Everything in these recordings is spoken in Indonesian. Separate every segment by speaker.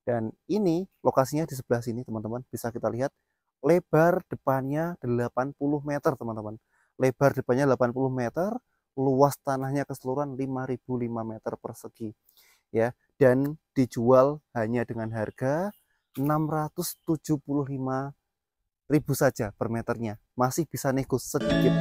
Speaker 1: Dan ini lokasinya di sebelah sini teman-teman, bisa kita lihat lebar depannya 80 meter teman-teman. Lebar depannya 80 meter, luas tanahnya keseluruhan 5.005 meter persegi ya, dan dijual hanya dengan harga 675.000 saja per meternya. Masih bisa nego sedikit.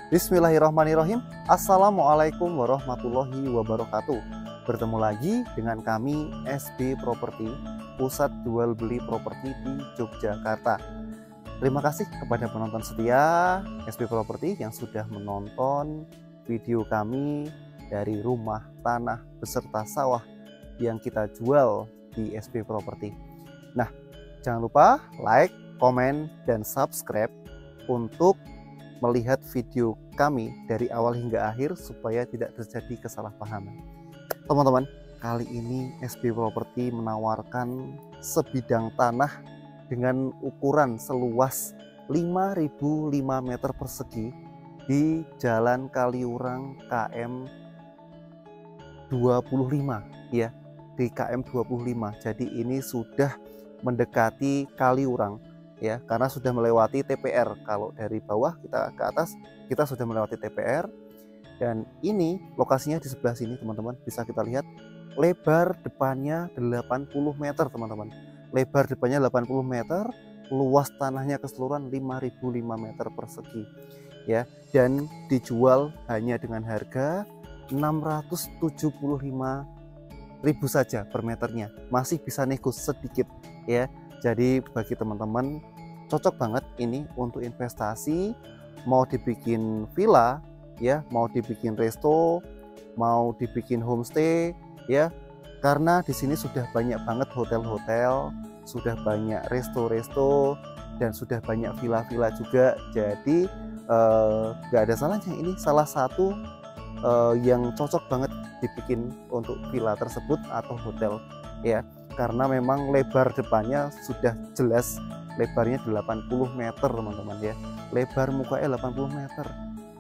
Speaker 1: Bismillahirrahmanirrahim. Assalamualaikum warahmatullahi wabarakatuh. Bertemu lagi dengan kami SB Properti, pusat jual beli properti di Yogyakarta. Terima kasih kepada penonton setia SB Properti yang sudah menonton video kami dari rumah, tanah, beserta sawah yang kita jual di SB Properti. Nah, jangan lupa like, komen, dan subscribe untuk melihat video kami dari awal hingga akhir supaya tidak terjadi kesalahpahaman. Teman-teman, kali ini SB Properti menawarkan sebidang tanah dengan ukuran seluas 5.005 meter persegi di Jalan Kaliurang KM 25 ya, di KM 25. Jadi ini sudah mendekati Kaliurang ya, karena sudah melewati TPR. Kalau dari bawah kita ke atas, kita sudah melewati TPR. Dan ini lokasinya di sebelah sini teman-teman, bisa kita lihat lebar depannya 80 meter teman-teman. Lebar depannya 80 meter, luas tanahnya keseluruhan 5.005 meter persegi ya, dan dijual hanya dengan harga 675.000 saja per meternya. Masih bisa nego sedikit ya. Jadi bagi teman-teman cocok banget ini untuk investasi, mau dibikin villa ya, mau dibikin resto, mau dibikin homestay ya. Karena di sini sudah banyak banget hotel-hotel, sudah banyak resto-resto, dan sudah banyak villa-villa juga. Jadi nggak ada salahnya, ini salah satu yang cocok banget dibikin untuk villa tersebut atau hotel ya. Karena memang lebar depannya sudah jelas lebarnya 80 meter teman-teman ya. Lebar mukanya 80 meter.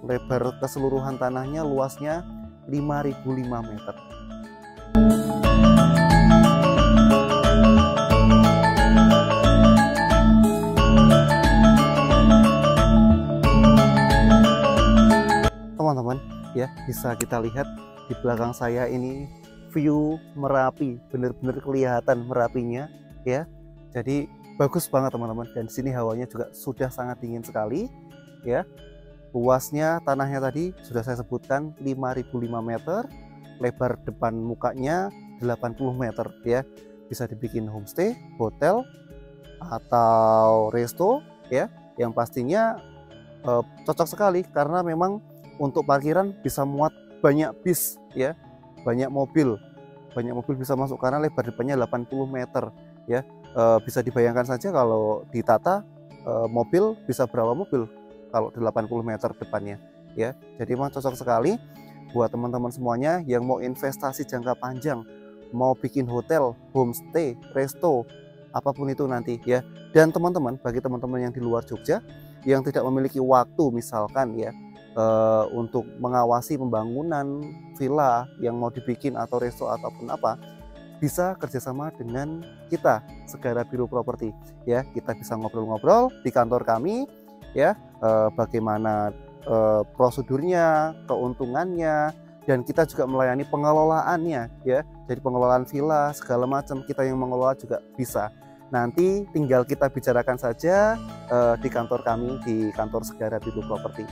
Speaker 1: Lebar keseluruhan tanahnya luasnya 5.005 meter. Teman-teman ya, bisa kita lihat di belakang saya ini view Merapi, bener-bener kelihatan Merapinya ya. Jadi bagus banget teman-teman, dan di sini hawanya juga sudah sangat dingin sekali ya. Luasnya tanahnya tadi sudah saya sebutkan 5.005 meter, lebar depan mukanya 80 meter ya. Bisa dibikin homestay, hotel, atau resto ya. Yang pastinya cocok sekali karena memang untuk parkiran bisa muat banyak bis ya. Banyak mobil bisa masuk karena lebar depannya 80 meter ya. Bisa dibayangkan saja kalau ditata mobil bisa berapa mobil kalau 80 meter depannya ya. Jadi memang cocok sekali buat teman-teman semuanya yang mau investasi jangka panjang, mau bikin hotel, homestay, resto, apapun itu nanti ya. Dan teman-teman, bagi teman-teman yang di luar Jogja yang tidak memiliki waktu misalkan ya untuk mengawasi pembangunan villa yang mau dibikin atau resto ataupun apa, bisa kerjasama dengan kita Segara Biro Properti ya. Kita bisa ngobrol-ngobrol di kantor kami ya, bagaimana prosedurnya, keuntungannya, dan kita juga melayani pengelolaannya ya. Jadi pengelolaan villa segala macam kita yang mengelola juga bisa. Nanti tinggal kita bicarakan saja di kantor kami, di kantor Segara Biru Properti.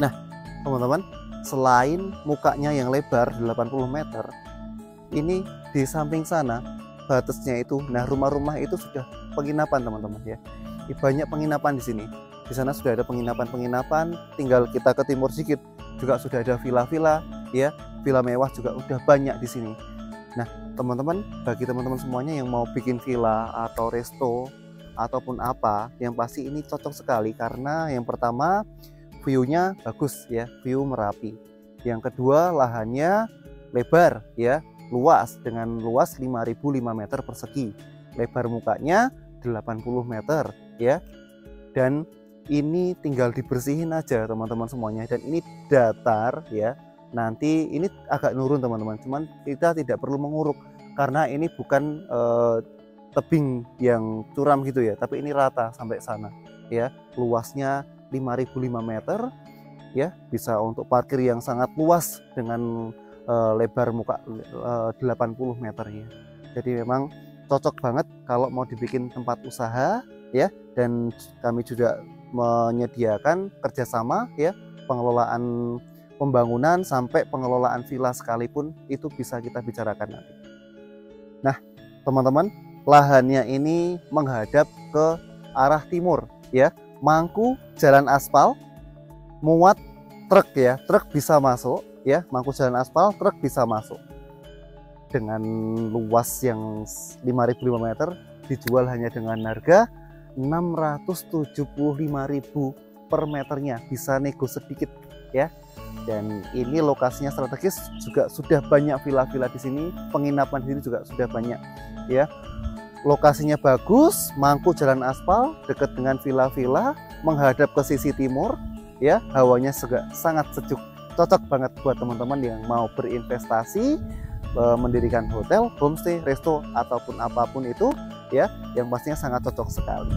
Speaker 1: Nah, teman-teman, selain mukanya yang lebar 80 meter, ini di samping sana batasnya itu, nah rumah-rumah itu sudah penginapan teman-teman ya. Banyak penginapan di sini. Di sana sudah ada penginapan, tinggal kita ke timur sedikit juga sudah ada villa-villa ya, villa mewah juga udah banyak di sini. Nah, teman-teman, bagi teman-teman semuanya yang mau bikin villa atau resto ataupun apa, yang pasti ini cocok sekali karena yang pertama view-nya bagus ya, view Merapi. Yang kedua lahannya lebar ya, luas dengan luas 5.005 meter persegi. Lebar mukanya 80 meter ya. Dan ini tinggal dibersihin aja teman-teman semuanya, dan ini datar ya. Nanti ini agak nurun teman-teman, cuman kita tidak perlu menguruk karena ini bukan tebing yang curam gitu ya, tapi ini rata sampai sana ya. Luasnya 5.005 meter ya, bisa untuk parkir yang sangat luas dengan lebar muka 80 meter ya. Jadi memang cocok banget kalau mau dibikin tempat usaha ya, dan kami juga menyediakan kerjasama ya, pengelolaan pembangunan sampai pengelolaan villa sekalipun itu bisa kita bicarakan nanti. Nah teman-teman, lahannya ini menghadap ke arah timur ya, mangku jalan aspal, muat truk ya, truk bisa masuk ya, mangku jalan aspal, truk bisa masuk. Dengan luas yang 5.005 meter dijual hanya dengan harga 675.000 per meternya, bisa nego sedikit ya. Dan ini lokasinya strategis, juga sudah banyak villa-villa di sini, penginapan di sini juga sudah banyak ya. Lokasinya bagus, mangku jalan aspal, dekat dengan villa-villa, menghadap ke sisi timur ya, hawanya juga sangat sejuk. Cocok banget buat teman-teman yang mau berinvestasi, mendirikan hotel, homestay, resto ataupun apapun itu ya, yang pastinya sangat cocok sekali.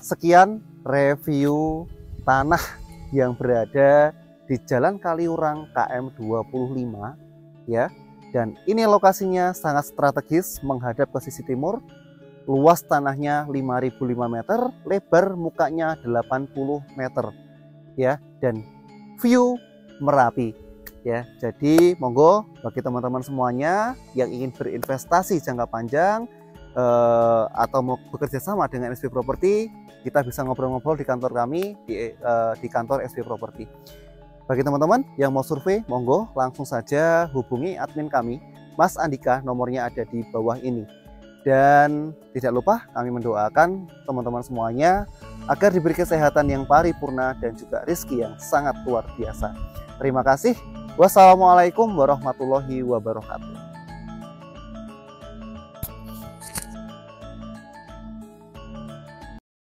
Speaker 1: Sekian review tanah yang berada di Jalan Kaliurang KM 25 ya. Dan ini lokasinya sangat strategis menghadap ke sisi timur. Luas tanahnya 5.005 meter, lebar mukanya 80 meter ya, dan view Merapi ya. Jadi monggo bagi teman-teman semuanya yang ingin berinvestasi jangka panjang atau mau bekerja sama dengan SP Property, kita bisa ngobrol-ngobrol di kantor kami, di kantor SP Property. Bagi teman-teman yang mau survei, monggo langsung saja hubungi admin kami, Mas Andika, nomornya ada di bawah ini. Dan tidak lupa kami mendoakan teman-teman semuanya agar diberi kesehatan yang paripurna dan juga rezeki yang sangat luar biasa. Terima kasih. Wassalamualaikum warahmatullahi wabarakatuh.